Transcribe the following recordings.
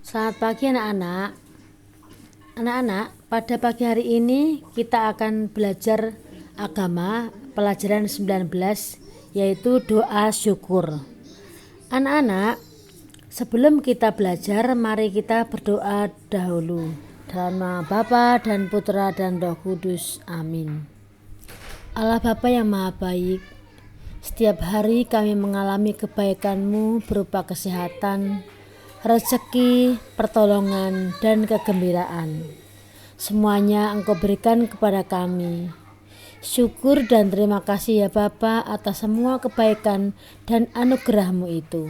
Selamat pagi anak-anak. Anak-anak, pada pagi hari ini kita akan belajar agama pelajaran 19 yaitu doa syukur. Anak-anak, sebelum kita belajar, mari kita berdoa dahulu. Dalam nama Bapa dan Putra dan Roh Kudus. Amin. Allah Bapa yang Maha Baik, setiap hari kami mengalami kebaikan-Mu berupa kesehatan, rezeki, pertolongan, dan kegembiraan. Semuanya Engkau berikan kepada kami. Syukur dan terima kasih ya Bapa atas semua kebaikan dan anugerah-Mu itu.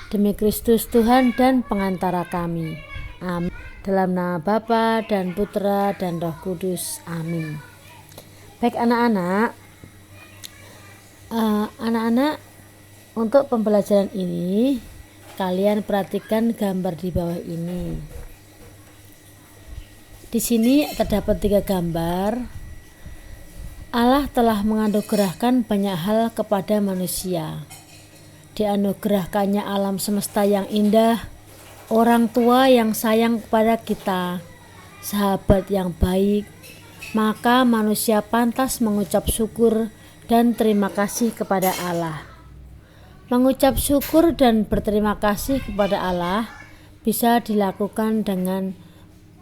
Demi Kristus Tuhan dan pengantara kami. Amin. Dalam nama Bapa dan Putra dan Roh Kudus. Amin. Baik anak-anak, untuk pembelajaran ini kalian perhatikan gambar di bawah ini. Di sini terdapat 3 gambar. Allah telah menganugerahkan banyak hal kepada manusia. Dianugerahkannya alam semesta yang indah, orang tua yang sayang kepada kita, sahabat yang baik, maka manusia pantas mengucap syukur dan terima kasih kepada Allah. Mengucap syukur dan berterima kasih kepada Allah bisa dilakukan dengan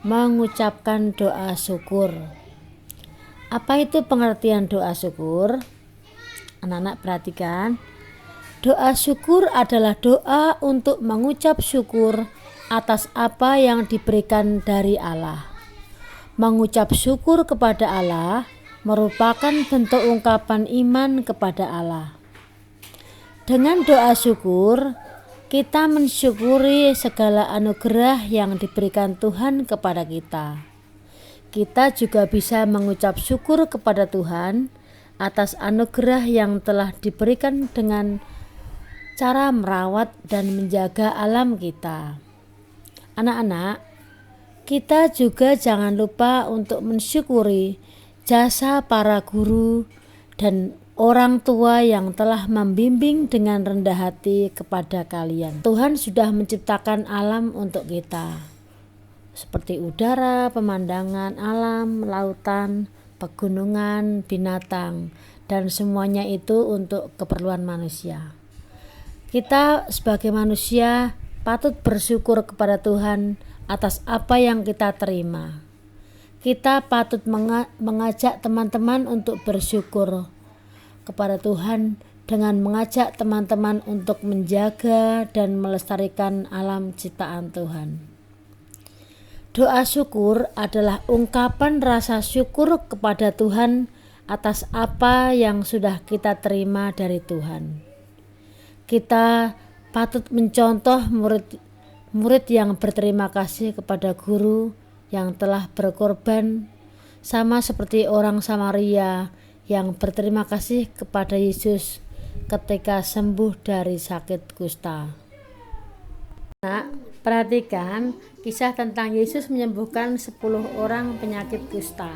mengucapkan doa syukur. Apa itu pengertian doa syukur? Anak-anak perhatikan. Doa syukur adalah doa untuk mengucap syukur atas apa yang diberikan dari Allah. Mengucap syukur kepada Allah merupakan bentuk ungkapan iman kepada Allah. Dengan doa syukur, kita mensyukuri segala anugerah yang diberikan Tuhan kepada kita. Kita juga bisa mengucap syukur kepada Tuhan atas anugerah yang telah diberikan dengan cara merawat dan menjaga alam kita. Anak-anak, kita juga jangan lupa untuk mensyukuri jasa para guru dan orang tua yang telah membimbing dengan rendah hati kepada kalian. Tuhan sudah menciptakan alam untuk kita, seperti udara, pemandangan alam, lautan, pegunungan, binatang, dan semuanya itu untuk keperluan manusia. Kita sebagai manusia patut bersyukur kepada Tuhan atas apa yang kita terima. Kita patut mengajak teman-teman untuk bersyukur kepada Tuhan dengan mengajak teman-teman untuk menjaga dan melestarikan alam ciptaan Tuhan. Doa syukur adalah ungkapan rasa syukur kepada Tuhan atas apa yang sudah kita terima dari Tuhan. Kita patut mencontoh murid yang berterima kasih kepada guru yang telah berkorban, sama seperti orang Samaria yang berterima kasih kepada Yesus ketika sembuh dari sakit kusta. Nah, perhatikan kisah tentang Yesus menyembuhkan 10 orang penyakit kusta.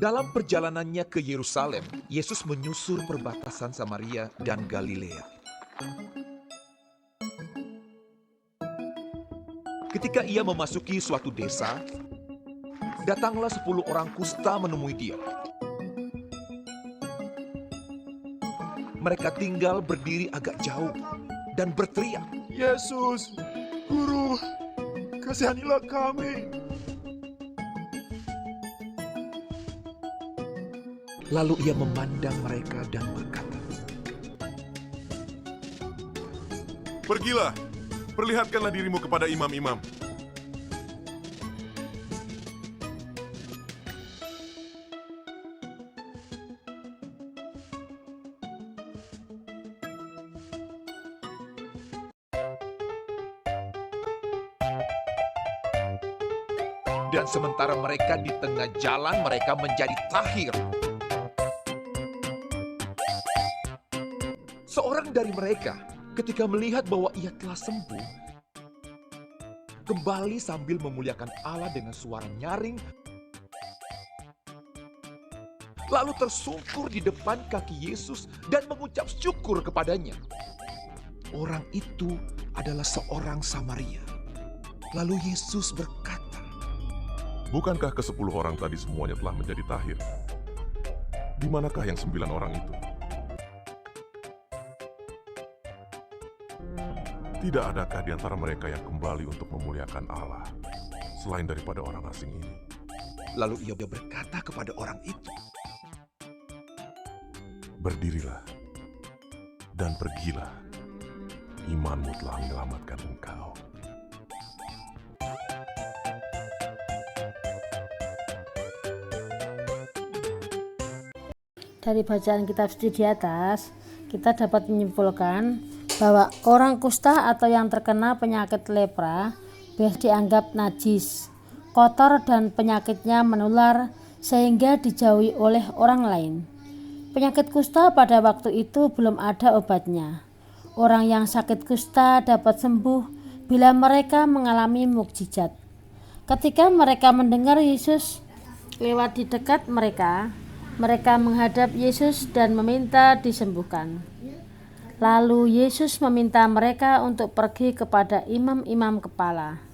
Dalam perjalanannya ke Yerusalem, Yesus menyusur perbatasan Samaria dan Galilea. Ketika ia memasuki suatu desa, datanglah 10 orang kusta menemui dia. Mereka tinggal berdiri agak jauh dan berteriak, "Yesus, Guru, kasihanilah kami." Lalu ia memandang mereka dan berkata, "Pergilah, perlihatkanlah dirimu kepada imam-imam." Dan sementara mereka di tengah jalan, mereka menjadi tahir. Seorang dari mereka, ketika melihat bahwa ia telah sembuh, kembali sambil memuliakan Allah dengan suara nyaring, lalu tersungkur di depan kaki Yesus dan mengucap syukur kepadanya. Orang itu adalah seorang Samaria. Lalu Yesus berkata, Bukankah ke-10 orang tadi semuanya telah menjadi tahir? Di manakah yang 9 orang itu? Tidak adakah di antara mereka yang kembali untuk memuliakan Allah, selain daripada orang asing ini? lalu ia berkata kepada orang itu, Berdirilah dan pergilah, imanmu telah menyelamatkan engkau. Dari bacaan kitab suci di atas, kita dapat menyimpulkan bahwa orang kusta atau yang terkena penyakit lepra biasa dianggap najis, kotor dan penyakitnya menular sehingga dijauhi oleh orang lain. Penyakit kusta pada waktu itu belum ada obatnya. Orang yang sakit kusta dapat sembuh bila mereka mengalami mukjizat. Ketika mereka mendengar Yesus lewat di dekat mereka menghadap Yesus dan meminta disembuhkan. Lalu Yesus meminta mereka untuk pergi kepada imam-imam kepala.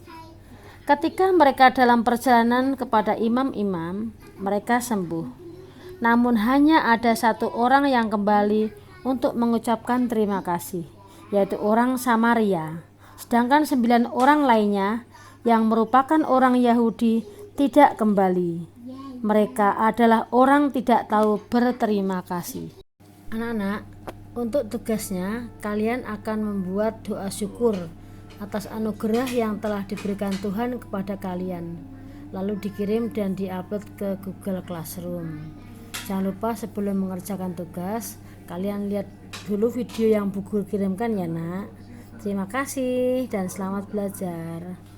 Ketika mereka dalam perjalanan kepada imam-imam, mereka sembuh. Namun hanya ada satu orang yang kembali untuk mengucapkan terima kasih, yaitu orang Samaria. Sedangkan 9 orang lainnya yang merupakan orang Yahudi tidak kembali. Mereka adalah orang tidak tahu berterima kasih. Anak-anak, untuk tugasnya kalian akan membuat doa syukur atas anugerah yang telah diberikan Tuhan kepada kalian, lalu dikirim dan diupload ke Google Classroom. Jangan lupa sebelum mengerjakan tugas, kalian lihat dulu video yang Bu Guru kirimkan ya nak. Terima kasih dan selamat belajar.